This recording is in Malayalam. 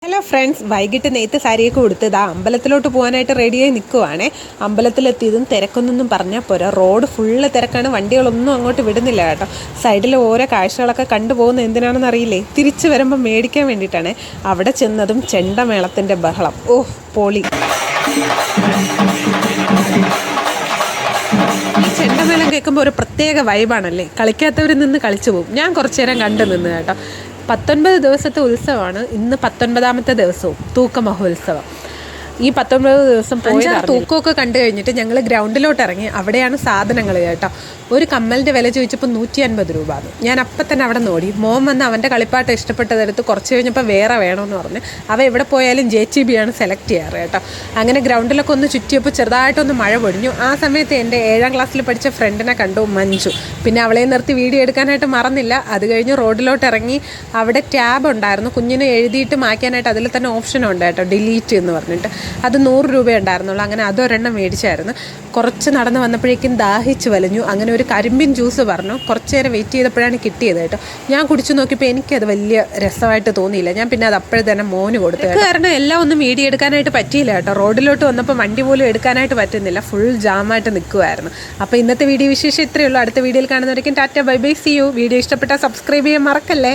ഹലോ ഫ്രണ്ട്സ്, വൈകിട്ട് നെയ്ത്ത് സാരിയൊക്കെ കൊടുത്തത് അമ്പലത്തിലോട്ട് പോകാനായിട്ട് റെഡിയായി നിൽക്കുവാണേ. അമ്പലത്തിലെത്തിയതും തിരക്കൊന്നും പറഞ്ഞാൽ പോരാ, റോഡ് ഫുള്ള് തിരക്കാണ്, വണ്ടികളൊന്നും അങ്ങോട്ട് വിടുന്നില്ല കേട്ടോ. സൈഡിൽ ഓരോ കാഴ്ചകളൊക്കെ കണ്ടുപോകുന്നത് എന്തിനാണെന്ന് അറിയില്ലേ, തിരിച്ചു വരുമ്പോൾ മേടിക്കാൻ വേണ്ടിയിട്ടാണ്. അവിടെ ചെന്നതും ചെണ്ടമേളത്തിൻ്റെ ബഹളം, ഓഹ് പൊളി. ഈ ചെണ്ടമേളം കേൾക്കുമ്പോൾ ഒരു പ്രത്യേക വൈബാണല്ലേ, കളിക്കാത്തവർ നിന്ന് കളിച്ചു പോകും. ഞാൻ കുറച്ചു നേരം കണ്ടു നിന്ന് കേട്ടോ. 19 ദിവസത്തെ ഉത്സവമാണ്, ഇന്ന് 19ാമത്തെ ദിവസവും തൂക്ക മഹോത്സവം. ഈ 19 ദിവസം പോയി തൂക്കമൊക്കെ കണ്ടു കഴിഞ്ഞിട്ട് ഞങ്ങൾ ഗ്രൗണ്ടിലോട്ട് ഇറങ്ങി. അവിടെയാണ് സാധനങ്ങൾ കേട്ടോ. ഒരു കമ്മലിൻ്റെ വില ചോദിച്ചപ്പോൾ 150 രൂപ. ഞാൻ അപ്പം തന്നെ അവിടെ നോടി. മോൻ വന്ന് അവൻ്റെ കളിപ്പാട്ട് ഇഷ്ടപ്പെട്ടതെടുത്ത് കുറച്ച് കഴിഞ്ഞപ്പോൾ വേറെ വേണമെന്ന് പറഞ്ഞ് അവ എവിടെ പോയാലും JCB ആണ് സെലക്ട് ചെയ്യാറ് കേട്ടോ. അങ്ങനെ ഗ്രൗണ്ടിലൊക്കെ ഒന്ന് ചുറ്റിയപ്പോൾ ചെറുതായിട്ടൊന്ന് മഴ പൊടിഞ്ഞു. ആ സമയത്ത് എൻ്റെ 7ാം ക്ലാസ്സിൽ പഠിച്ച ഫ്രണ്ടിനെ കണ്ടു, മഞ്ജു. പിന്നെ അവളെ നിർത്തി വീഡിയോ എടുക്കാനായിട്ട് മറന്നില്ല. അത് കഴിഞ്ഞ് റോഡിലോട്ട് ഇറങ്ങി. അവിടെ ടാബ് ഉണ്ടായിരുന്നു, കുഞ്ഞിനെ എഴുതിയിട്ട് മായ്ക്കാനായിട്ട് അതിൽ തന്നെ ഓപ്ഷൻ ഉണ്ട് കേട്ടോ, ഡിലീറ്റ് എന്ന് പറഞ്ഞിട്ട്. അത് 100 രൂപ ഉണ്ടായിരുന്നുള്ളൂ. അങ്ങനെ അതൊരെണ്ണം മേടിച്ചായിരുന്നു. കുറച്ച് നടന്ന് വന്നപ്പോഴേക്കും ദാഹിച്ച് വലിഞ്ഞു. അങ്ങനെ ഒരു കരിമ്പിൻ ജ്യൂസ് പറഞ്ഞു. കുറച്ച് നേരം വെയിറ്റ് ചെയ്തപ്പോഴാണ് കിട്ടിയത് കേട്ടോ. ഞാൻ കുടിച്ചു നോക്കിയപ്പോൾ എനിക്കത് വലിയ രസമായിട്ട് തോന്നിയില്ല. ഞാൻ പിന്നെ അത് അപ്പോഴേ തന്നെ മോന് കൊടുത്തു. കാരണം എല്ലാം ഒന്നും വീഡിയോ എടുക്കാനായിട്ട് പറ്റിയില്ല കേട്ടോ. റോഡിലോട്ട് വന്നപ്പോൾ വണ്ടി പോലും എടുക്കാനായിട്ട് പറ്റുന്നില്ല, ഫുൾ ജാമായിട്ട് നിൽക്കുമായിരുന്നു. അപ്പോൾ ഇന്നത്തെ വീഡിയോ വിശേഷം ഇത്രയേ ഉള്ളൂ. അടുത്ത വീഡിയോയിൽ കാണുന്നവരേക്കും ടാറ്റ, bye bye, see you. Video ഇഷ്ടപ്പെട്ടാൽ സബ്സ്ക്രൈബ് ചെയ്യാൻ മറക്കല്ലേ.